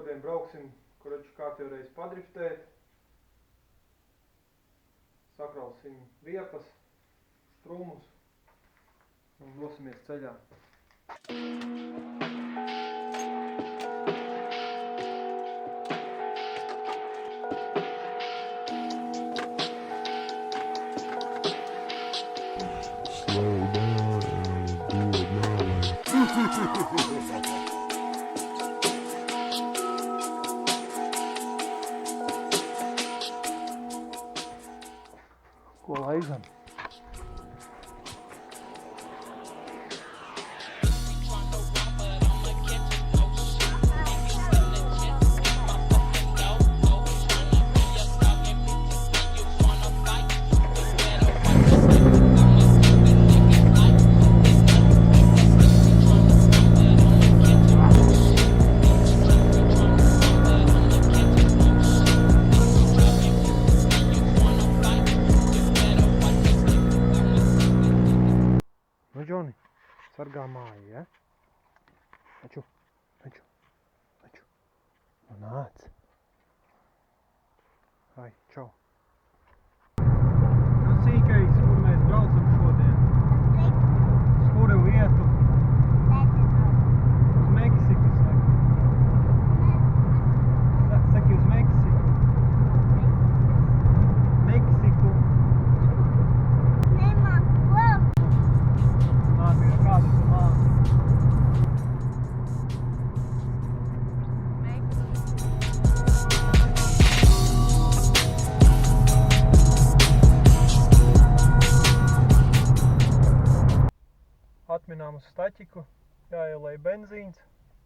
Šodien brauksim, kuraču kārtējoreiz padriftēt. Sakrausim riepas, strumus un dosimies ceļā. Slow down and do it my way. Ko laizam? Nu, Džoni, sargā māju, ja? Aču. Nu, nāc. Hai, čau. Nu, sīkais, kur mēs braucam šodien? Uz kuru vietu? Uz Meksiku, saki. Saki uz Meksiku. Meksiku. Kādu tu māki? Atminām uz staķiku, jāielej benzīns,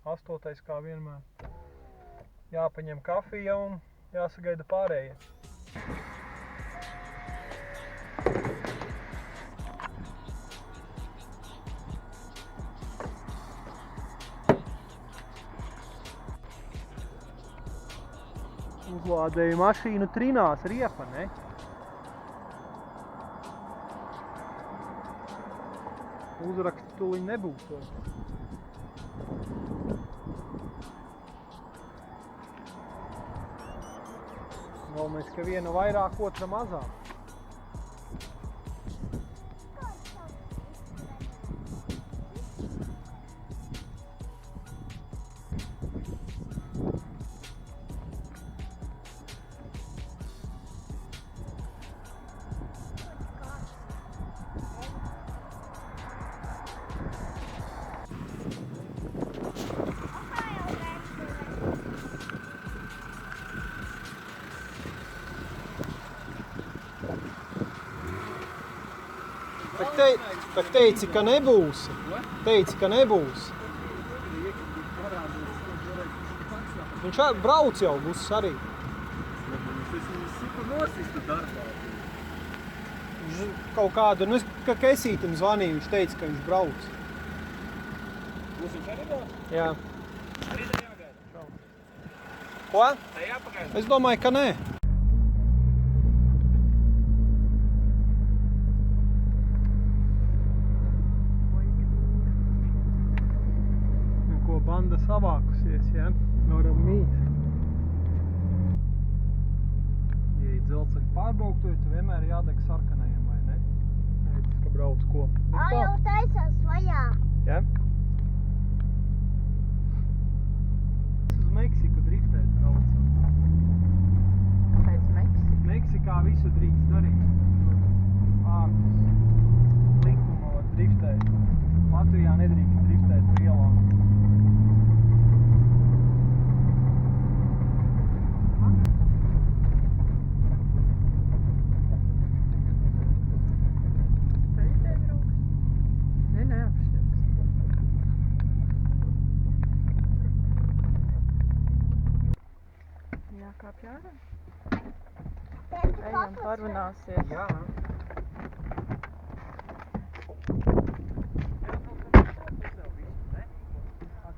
8. kā vienmēr. Jāpaņem kafija un jāsagaida pārējie. Uzlādēju mašīnu, trinās riepa, ne? Uzraksti tuliņ nebūs. Galvenais, ka viena vairāk, otra mazāk. Tak teici, ka nebūsi. Teici, ka nebūsi. Viņš brauc jau būs arī. Kaut kādu, nu es kā Kesītim zvanīju, viņš teica, ka viņš brauc. Būs viņš arī brauc? Jā. Arī tā jāgaida? Ko? Tā jāpagaida? Es domāju, ka nē. Banda savākusies, ja? Varam mīt. Ja ir dzelzceļa pārbrauktoju, tu vienmēr jādeg sarkanajiem, vai ne? Neicis, ka brauc ko? Jau taisās vajā. Ja? Uz Meksiku driftēt braucam. Kāpēc Meksika? Meksikā visu drīkst darīt. Ārpus likuma var driftēt. Latvijā nedrīkst driftēt pa ielām. Jākāpj ārā? Ejam, parunāsies. Jā.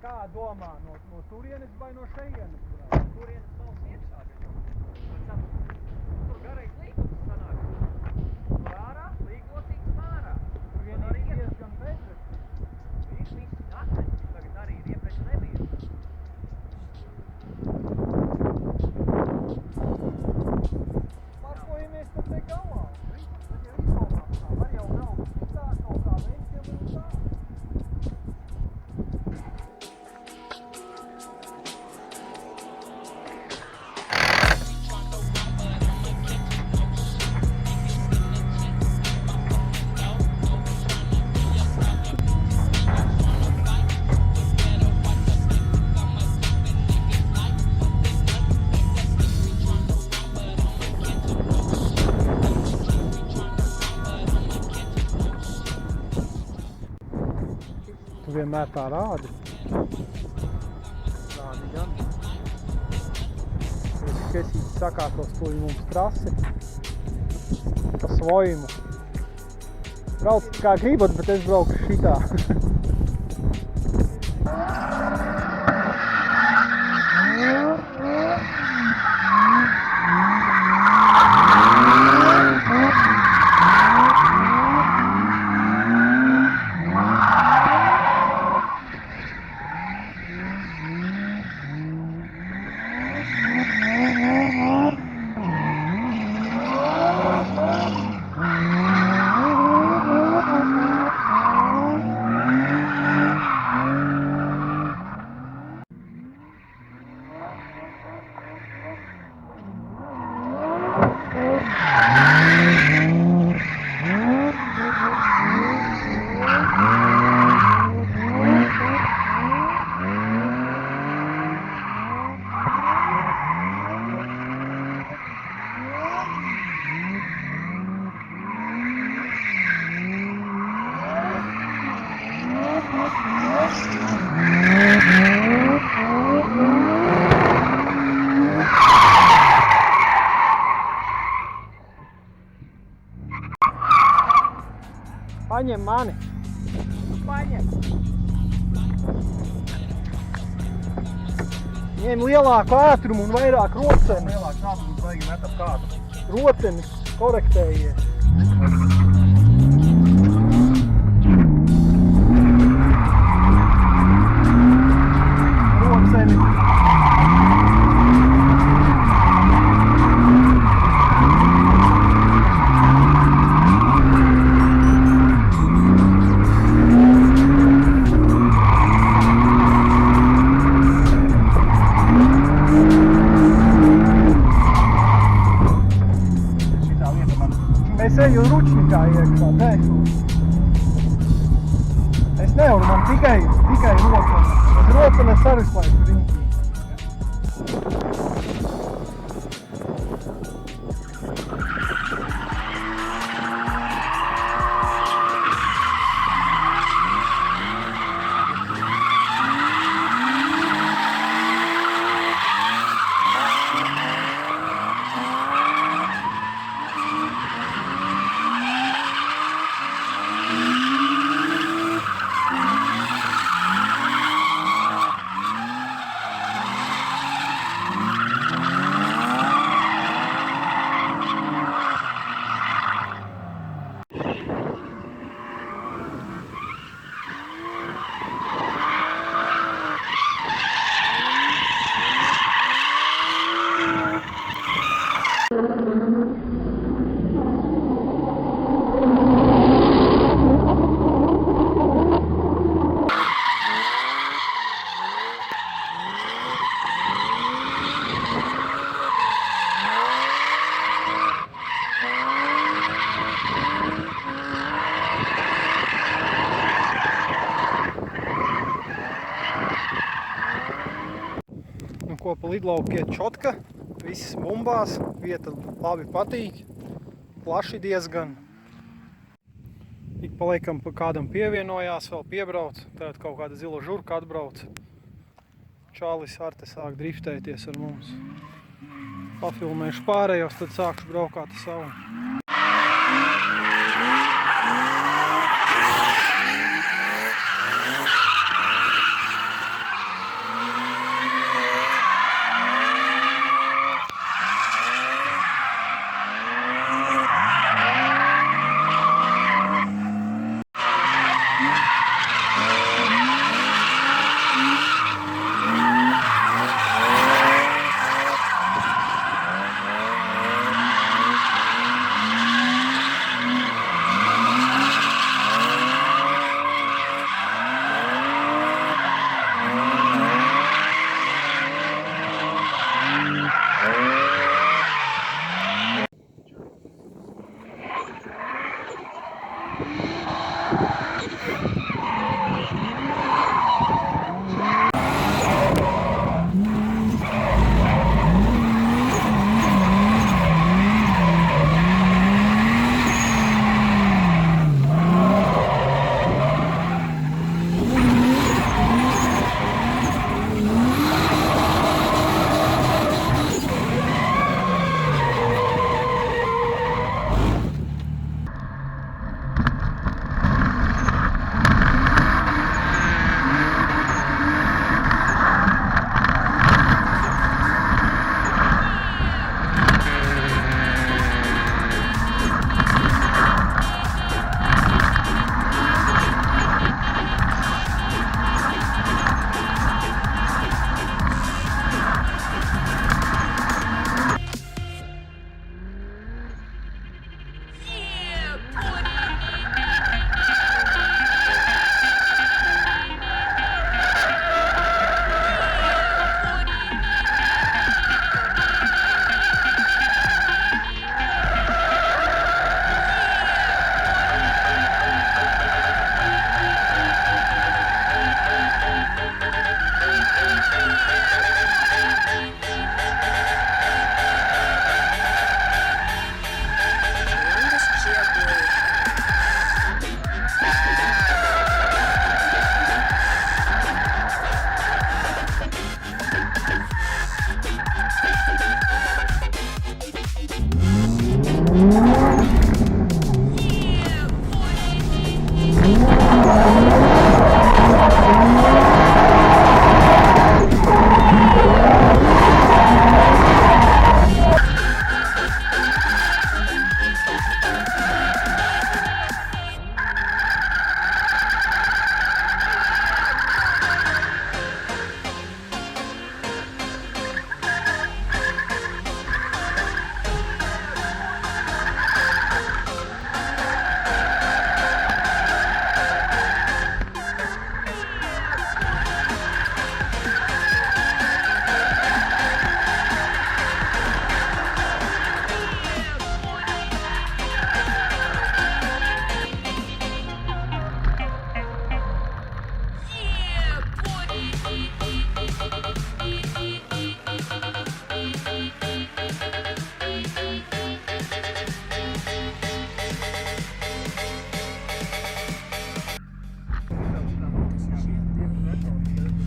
Kā domā, no turienes vai no šejienes? Turienes valsts iekšā. Tur garais līgums sanāk. Tur ārā, līgosīgs ārā. Tur vien arī diezgan bezvērts. Viss atmeņš. Tagad arī iepriekš nebija. vienmēr tā rādi. Rādi gan. Kesīts sakārtos to mums trasi. Pa svojumu. Brauc kā gribat, bet es braukšu šitā. Paņem mani. Paņem. Ņem lielāku ātrumu un vairāk roceni. Lielāks ātrums vajag met ap kādu. Rocenis korektējies. Roceni. Es eju ručnikā iekšā, es nevaru, man tikai rocene. Bet rocenes arī slēdz riņķī. Ko pa lidlauku iet čotka, viss bumbās, vieta labi patīk, plaši diezgan. Ik pa laikam pa kādam pievienojās, vēl piebrauc, tagad kaut kāda zila žurka atbrauc. Čalis ar te sāk driftēties ar mums. Pafilmēšu pārējos, tad sākšu braukāt savu.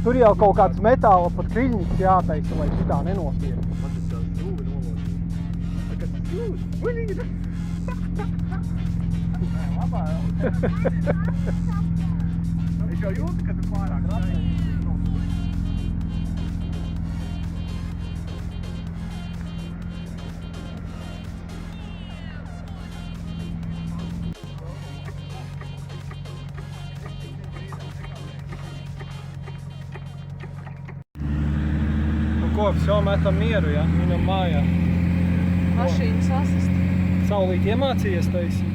Tur jau kaut kāds metāla pat kriļņiks jātaisa, lai šitā nenotiek. Man tas jau stūvi nolosīja. Tagad stūvi, uļīgi! Labā jau. Es jau jūtu, ka tu pārāk rāpēji. Nu ko, все, metam mieru, ja? Viņam mājā. Mašīnas asist. Saulīt iemācījies taisīt.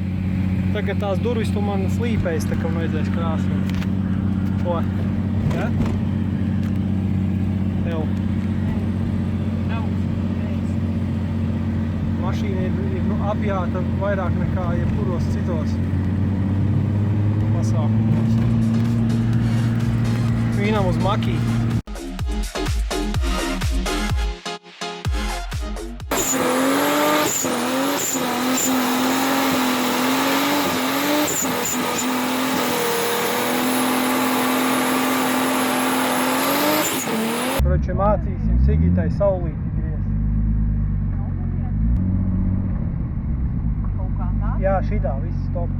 Tagad tās durvis tu man slīpējas, tā kā vajadzēs krāsot. Ko? Ja? Tev. Mašīna ir apjāta vairāk nekā jebkuros citos pasākumos. Vīnam uz makī. Kroči, mācīsim Sigitai saulīti griezt. Kaut kā tā? Jā, šitā viss stop.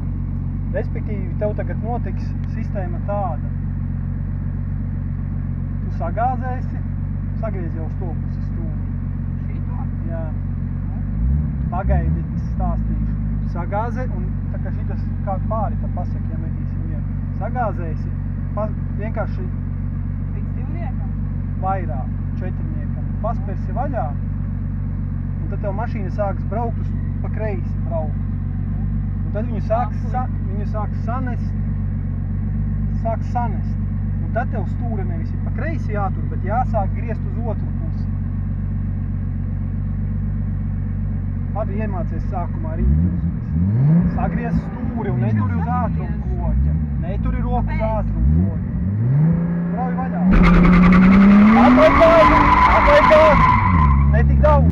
Respektīvi, tev tagad notiks sistēma tāda. Tu sagāzēsi, sagriez jau uz to pusi stūri. Šito? Jā. Pagaidi, es stāstīšu. Sagāzē un tā kā šitas kā pāri, tā pasaka, ja metīsim vietu. Sagāzēsi, vienkārši Līdz 2. vairāk, 4. Paspersi vaļā, un tad tev mašīna sāks braukt uz pa kreisi braukt. Un tad viņu sāks sanest. Un tad tev stūre nevis ir pa kreisi jātur, bet jāsāk griezt uz otru pusi. Labi, iemācies sākumā rīti uzvest. Sagriez stūri un neturi uz ātrumu kloķa. Neturi roku uz ātrumu kloķa. Brauj vaļā. Atlaid gāzi! Ne tik daudz!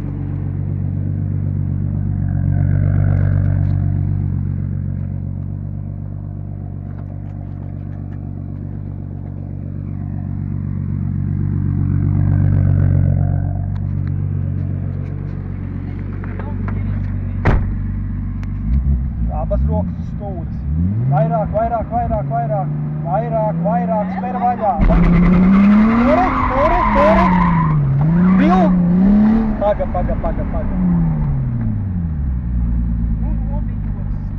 Abas rokas uz stūres. Vairāk, spēr vaļā. Turi. Bil! Paga.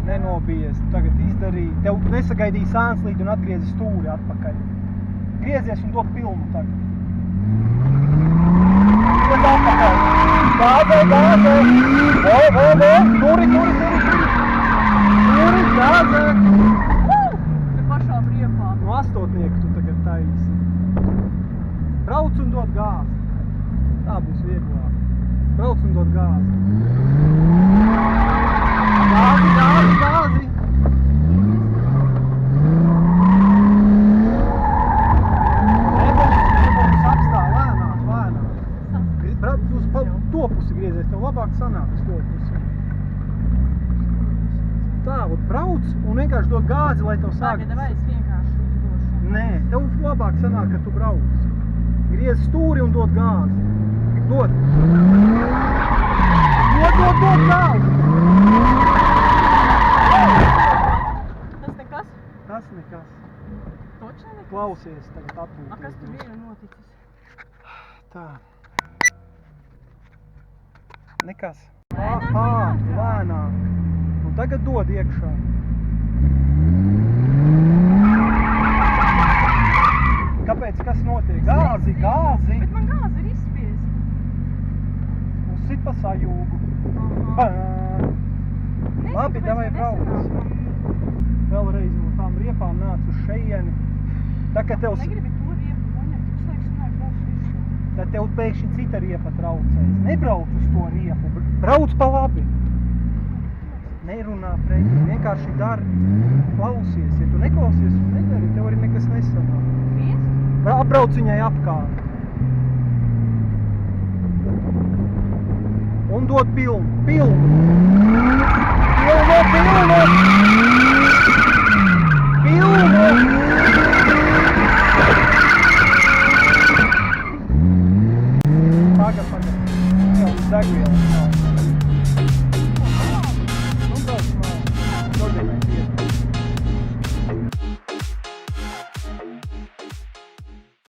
Nenobījies. Tagad izdarīji. Tev nesagaidīja sānslīdi un atgriezi stūri atpakaļ. Griezies un dod pilnu tagad. Griez atpakaļ. Gāzē. Turi. Gāzē! Te pašā priekā. No 8. tu tagad taisi. Brauc un dod gāzi. Tā būs vieglāk. Brauc un dod gāzi. Gāzi! Nebūs apstā, lēnāk. Brauc uz to pusi griezies, tev labāk sanāk uz to pusi. Tā, brauc un vienkārši dod gāzi, lai tev sāk... Tagad, vai es vienkārši uzdošu? Nē, tev labāk sanāk, ka tu brauc. Griez stūri un dod gāzi. Dod gāzi! Tas nekas. Toči nekas? Klausies, tagad A, kas atpūties. tur bija noticis? Tā. Nekas. Lēnāk? Lēnāk. Un tagad dod iekšā. Kāpēc? Kas notiek? Gāzi! Bet man gāzi ir izspiest. Un sit pa sajūgu. Aha. Labi, davai brauc. Vēlreiz no tām riepām nāc uz šeieni. Tā, ka tev... Negribi to riepu noņemt, tu slēgš sanāk brauc visu. Tad tev pēkšņi cita riepa traucēs. Nebrauc uz to riepu, brauc pa labi. Nerunā pretī, vienkārši dari. Klausies. Ja tu neklausies un nedari, tev arī nekas nesanāk. Viest? Apbrauc viņai apkārt. Un dod pilnu. Pilnu! degvielas nav.